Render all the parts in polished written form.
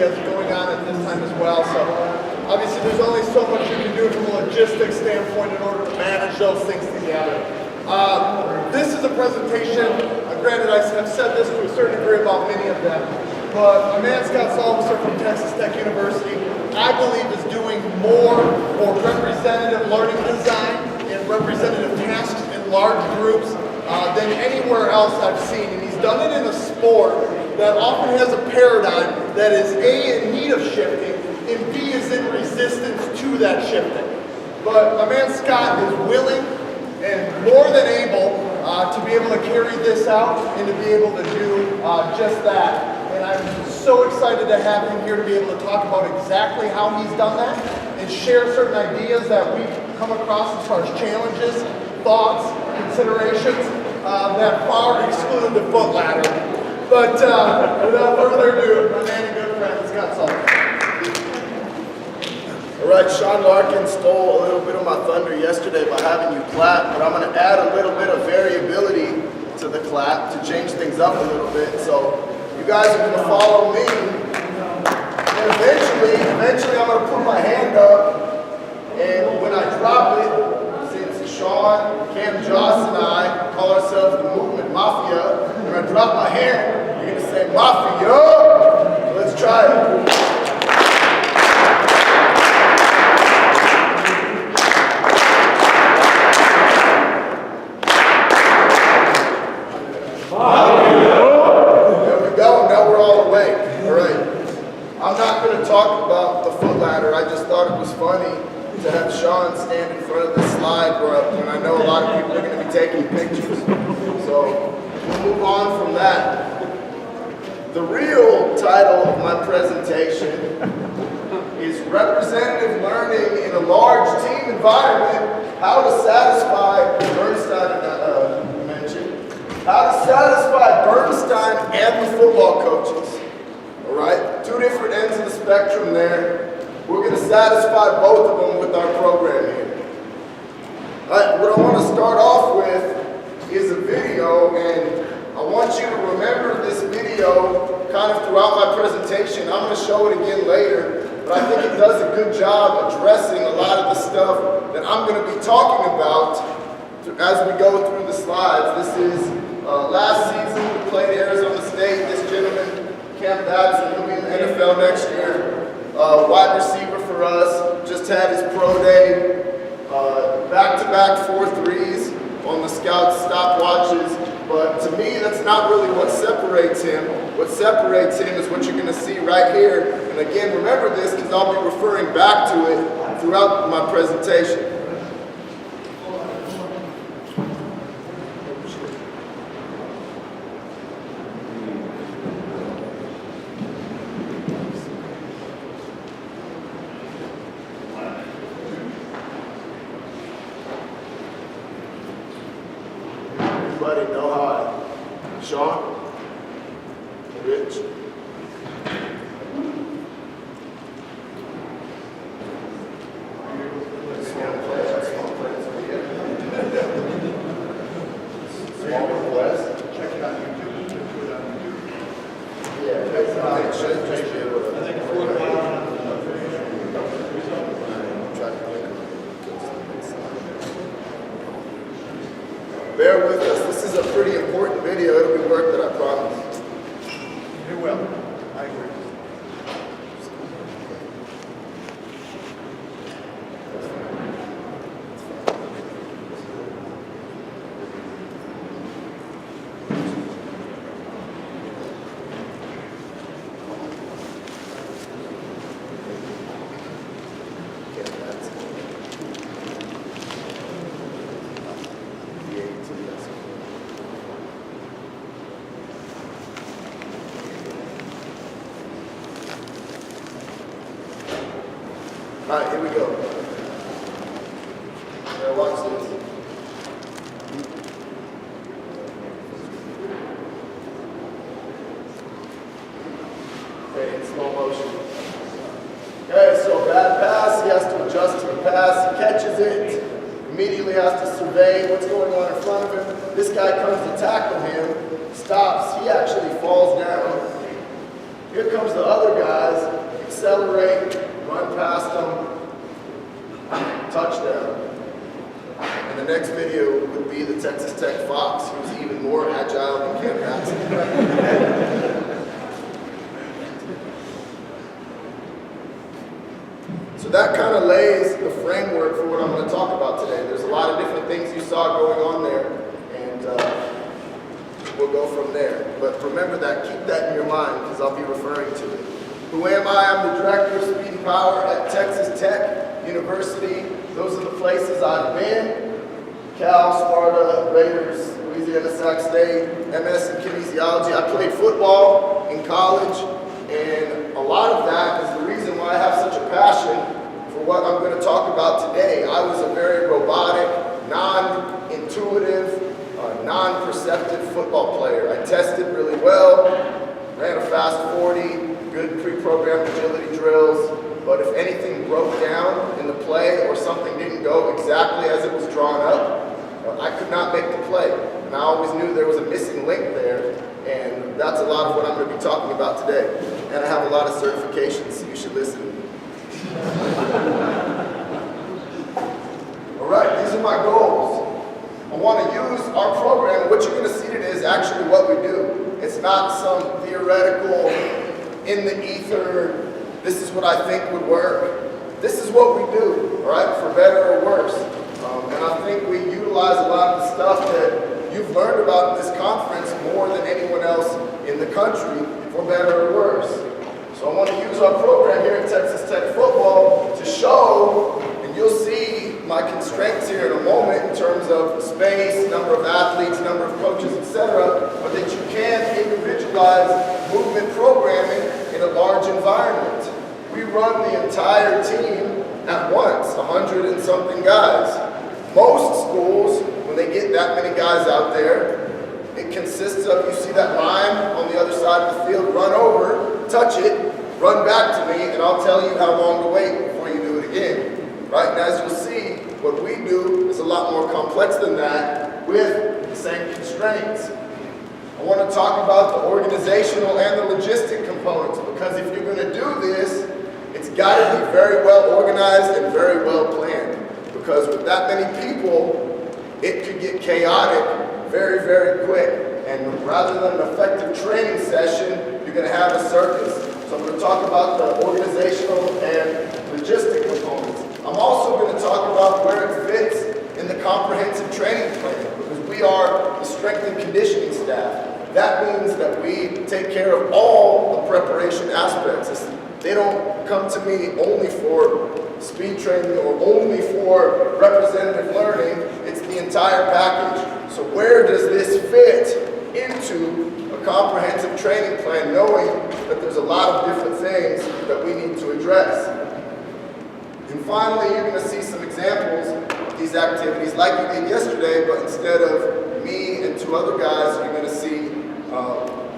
is going on at this time as well. So obviously there's only so much you can do from a logistics standpoint in order to manage those things together. This is a presentation, granted I have said this to a certain degree about many of them, but my man Scott Salwasser from Texas Tech University, I believe is doing more for representative learning design and representative tasks in large groups than anywhere else I've seen. And he's done it in a sport that often has a paradigm that is A, in need of shifting, and B, is in resistance to that shifting. But my man Scott is willing and more than able to be able to carry this out and to be able to do just that. And I'm so excited to have him here to be able to talk about exactly how he's done that and share certain ideas that we've come across as far as challenges, thoughts, considerations that far exclude the foot ladder. But without further ado, my man and good friend, Scott Salwasser. All right, Sean Larkin stole a little bit of my thunder yesterday by having you clap, but I'm going to add a little bit of variability to the clap to change things up a little bit. So you guys are going to follow me, and eventually I'm going to put my hand up, and when I drop it, since Sean, Cam, Joss, and I call ourselves the Movement Mafia, when I drop my hand, you're going to say Mafia. Let's try it. Talk about the foot ladder. I just thought it was funny to have Sean stand in front of this slide when I know a lot of people are going to be taking pictures. So we'll move on from that. The real title of my presentation is Representative Learning in a Large Team Environment, How to Satisfy Bernstein mentioned. How to satisfy Bernstein and the football coaches. All right, two different ends of the spectrum there. We're going to satisfy both of them with our program here. All right, what I want to start off with is a video, and I want you to remember this video kind of throughout my presentation. I'm going to show it again later, but I think it does a good job addressing a lot of the stuff that I'm going to be talking about as we go through the slides. This is last season we played Arizona State. This gentleman, Cam Dotson, he'll be in the NFL next year. Wide receiver for us, just had his pro day. Back-to-back 4 threes on the scout stopwatches. But to me, that's not really what separates him. What separates him is what you're going to see right here. And again, remember this because I'll be referring back to it throughout my presentation. Everybody know how Sean, Rich. Small request. Check it on YouTube. Yeah, it's not. It should just be able to. I think it's bear with us. This is a pretty important video. It'll be worth it, I promise. It will. I agree. All right, here we go. Now watch this. Okay, in slow motion. Okay, so bad pass, he has to adjust to the pass, he catches it, immediately has to survey what's going on in front of him. This guy comes to tackle him, stops, he actually falls down. Here comes the other guys. accelerate, run past them, touchdown. And the next video would be the Texas Tech Fox, who's even more agile than Cam Batson. So that kind of lays the framework for what I'm going to talk about today. There's a lot of different things you saw going on there, and we'll go from there. But remember that, keep that in your mind, because I'll be referring to it. Who am I? I'm the Director of Speed and Power at Texas Tech University. Those are the places I've been: Cal, Sparta, Raiders, Louisiana Sac State, MS in kinesiology. I played football in college, and a lot of that is the reason why I have such a passion for what I'm going to talk about today. I was a very robotic, non-intuitive, non-perceptive football player. I tested really well, ran a fast 40, good pre-programmed agility drills, but if anything broke down in the play or something didn't go exactly as it was drawn up, I could not make the play. And I always knew there was a missing link there, and that's a lot of what I'm going to be talking about today. And I have a lot of certifications, so you should listen to me. All right, these are my goals. I want to use our program. What you're going to see today is actually what we do. It's not some theoretical, in the ether, this is what I think would work. This is what we do, all right, for better or worse. And I think we utilize a lot of the stuff that you've learned about in this conference more than anyone else in the country, for better or worse. So I want to use our program here at Texas Tech Football to show, and you'll see my constraints here in a moment in terms of space, number of athletes, number of coaches, etc., but that you can individualize movement programming in a large environment. We run the entire team at once, 100 and something guys. Most schools, when they get that many guys out there, it consists of, you see that line on the other side of the field, run over, touch it, run back to me, and I'll tell you how long to wait before you do it again. Right? And as you'll see, what we do is a lot more complex than that with the same constraints. I want to talk about the organizational and the logistic components, because if you're going to do this, it's got to be very well organized and very well planned. Because with that many people, it could get chaotic very, very quick. And rather than an effective training session, you're going to have a circus. So I'm going to talk about the organizational and logistic components. I'm also going to talk about where it fits in the comprehensive training plan, because we are the strength and conditioning staff. That means that we take care of all the preparation aspects. They don't come to me only for speed training or only for representative learning. It's the entire package. So where does this fit into a comprehensive training plan, knowing that there's a lot of different things that we need to address? And finally, you're going to see some examples of these activities like you did yesterday, but instead of me and two other guys, you're going to see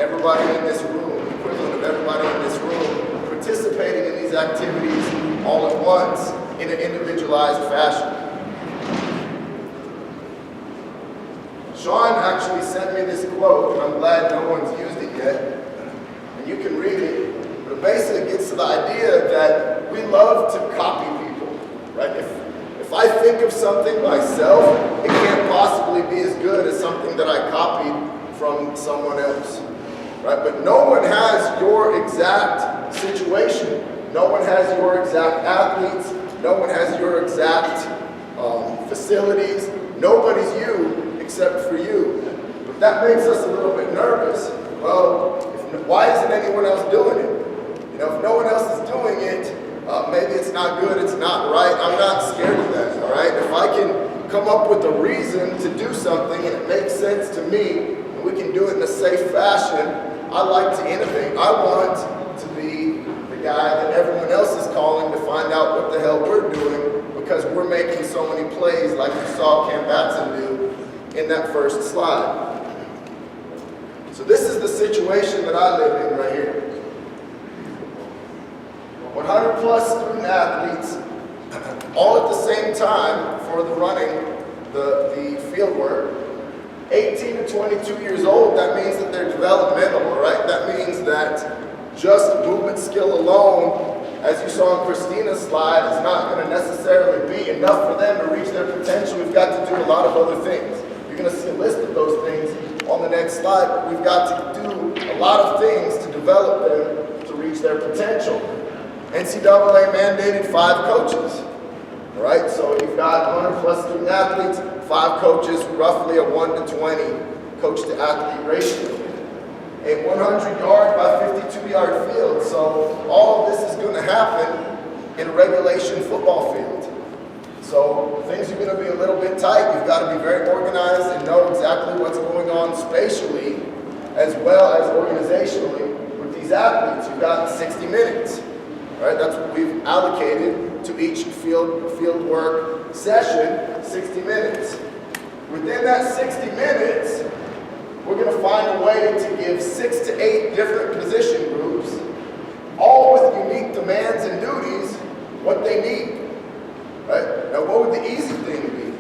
everybody in this room, the equivalent of everybody in this room, participating in these activities all at once in an individualized fashion. Sean actually sent me this quote, and I'm glad no one's used it yet, and you can read it, but it basically gets to the idea that we love to copy people, right? If I think of something myself, it can't possibly be as good as something that I copied from someone else, right? But no one has your exact situation. No one has your exact athletes. No one has your exact facilities. Nobody's you except for you. But that makes us a little bit nervous. Well, why isn't anyone else doing it? You know, if no one else is doing it, maybe it's not good, it's not right. I'm not scared of that, all right? If I can come up with a reason to do something and it makes sense to me, and we can do it in a safe fashion, I like to innovate. I want to be the guy that everyone else is calling to find out what the hell we're doing, because we're making so many plays like you saw Cam Batson do in that first slide. So this is the situation that I live in right here. 100 plus student athletes, all at the same time for the running, the field work. 18 to 22 years old, that means that they're developmental, all right? That means that just movement skill alone as you saw in Christina's slide, is not going to necessarily be enough for them to reach their potential. We've got to do a lot of other things. You're going to see a list of those things on the next slide, but we've got to do a lot of things to develop them to reach their potential. NCAA mandated 5 coaches. All right, so you've got 100 plus student athletes, 5 coaches, roughly a 1 to 20 coach to athlete ratio. A 100-yard by 52-yard field. So all of this is going to happen in a regulation football field. So things are going to be a little bit tight. You've got to be very organized and know exactly what's going on spatially as well as organizationally with these athletes. You've got 60 minutes. Right? That's what we've allocated to each field work session, 60 minutes. Within that 60 minutes, we're going to find a way to give 6 to 8 different position groups, all with unique demands and duties, what they need. Right? Now, what would the easy thing be?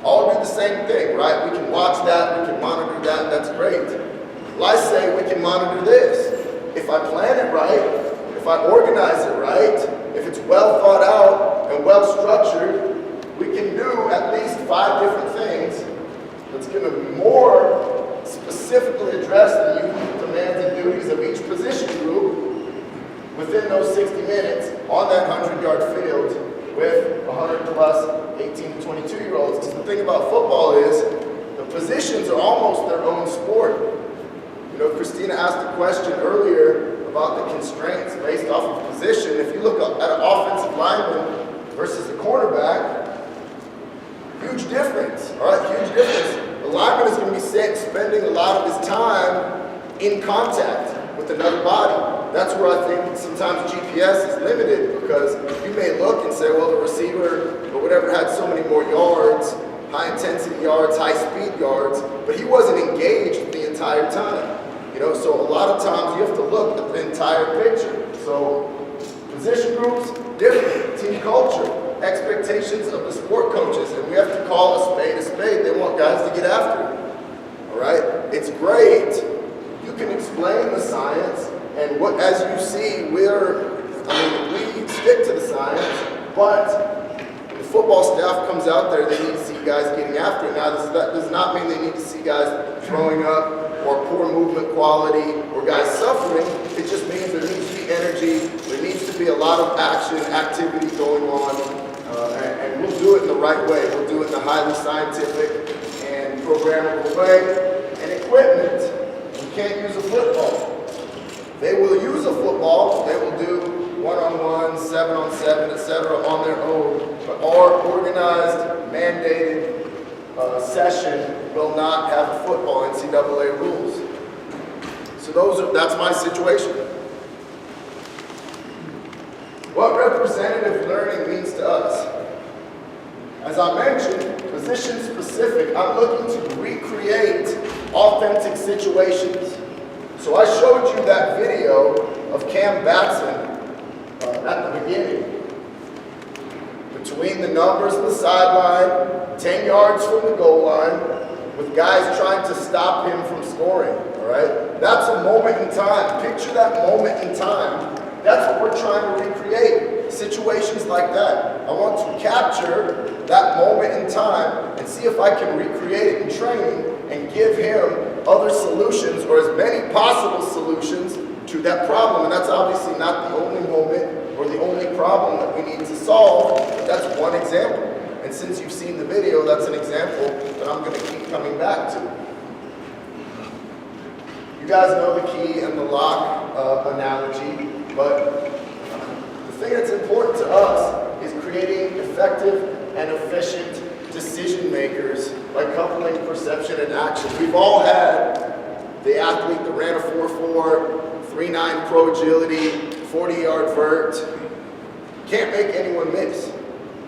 All do the same thing, right? We can watch that, we can monitor that, that's great. Well, I say we can monitor this. If I plan it right, if I organize it right, if it's well thought out and well structured, we can do at least 5 different things that's going to be more specifically address the unique demands and duties of each position group within those 60 minutes on that 100-yard field with 100 plus 18 to 22-year-olds. Because the thing about football is the positions are almost their own sport. You know, Christina asked a question earlier about the constraints based off of position. If you look at an offensive lineman versus a cornerback, huge difference, all right, huge difference. The lineman is going to be spending a lot of his time in contact with another body. That's where I think sometimes GPS is limited, because you may look and say, well, the receiver or whatever had so many more yards, high intensity yards, high speed yards, but he wasn't engaged the entire time. You know, so a lot of times you have to look at the entire picture. So position groups, different, team culture, expectations of the sport coaches, and we have to call a spade a spade. They want guys to get after it. All right? It's great. You can explain the science, and what, as you see, we stick to the science, but the football staff comes out there, they need to see guys getting after it. Now, that does not mean they need to see guys throwing up or poor movement quality or guys suffering. It just means there needs to be energy, there needs to be a lot of action, activity going on, and we'll do it in the right way. We'll do it in a highly scientific and programmable way. And equipment, you can't use a football. They will use a football, they will do 1-on-1, 7-on-7, etc. on their own, but our organized, mandated session will not have a football NCAA rules. So that's my situation. What representative learning means to us? As I mentioned, position specific, I'm looking to recreate authentic situations. So I showed you that video of Cam Batson at the beginning. Between the numbers and the sideline, 10 yards from the goal line, with guys trying to stop him from scoring, all right? That's a moment in time. Picture that moment in time. That's what we're trying to recreate, situations like that. I want to capture that moment in time and see if I can recreate it in training and give him other solutions, or as many possible solutions to that problem. And that's obviously not the only moment or the only problem that we need to solve, but that's one example. And since you've seen the video, that's an example that I'm going to keep coming back to. You guys know the key and the lock analogy, but the thing that's important to us is creating effective and efficient decision makers by coupling perception and action. We've all had the athlete that ran a 4.4, 3.9 pro agility, 40-yard vert. Can't make anyone miss.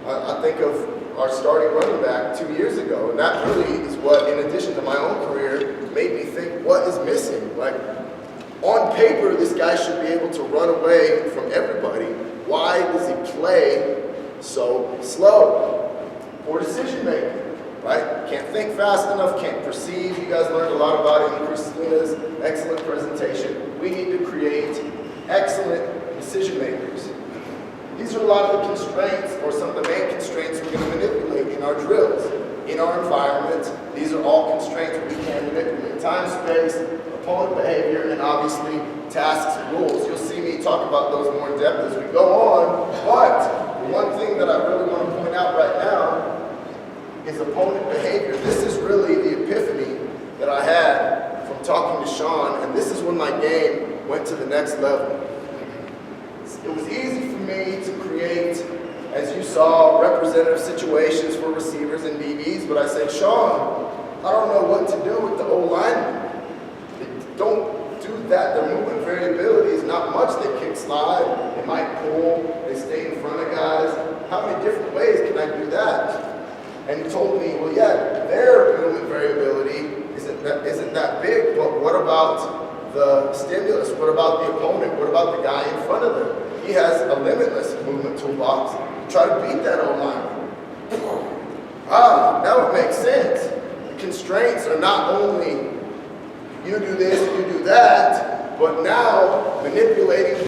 I think of our starting running back 2 years ago, and that really is what, in addition to my own career, made me think, what is missing? Like, on paper, this guy should be able to run away from everybody. Why does he play so slow? Poor decision making, right? Can't think fast enough, can't perceive. You guys learned a lot about it in Christina's excellent presentation. We need to create excellent decision makers. These are a lot of the constraints, or some of the main constraints we're going to manipulate in our drills. In our environment, these are all constraints we can manipulate. Time, space, opponent behavior, and obviously tasks and rules. You'll see me talk about those more in depth as we go on, but one thing that I really want to point out right now is opponent behavior. This is really the epiphany that I had from talking to Sean, and this is when my game went to the next level. It was easy for me to create, as you saw, representative situations for receivers and DBs, but I said, Sean, I don't know what to do with the O-linemen. They don't do that. Their movement variability is not much. They kick slide, they might pull, they stay in front of guys. How many different ways can I do that? And he told me, well, yeah, their movement variability isn't that big, but what about the stimulus? What about the opponent? What about the guy in front of them? He has a limitless movement toolbox. Try to beat that O-line. Now it makes sense. The constraints are not only you do this, you do that, but now manipulating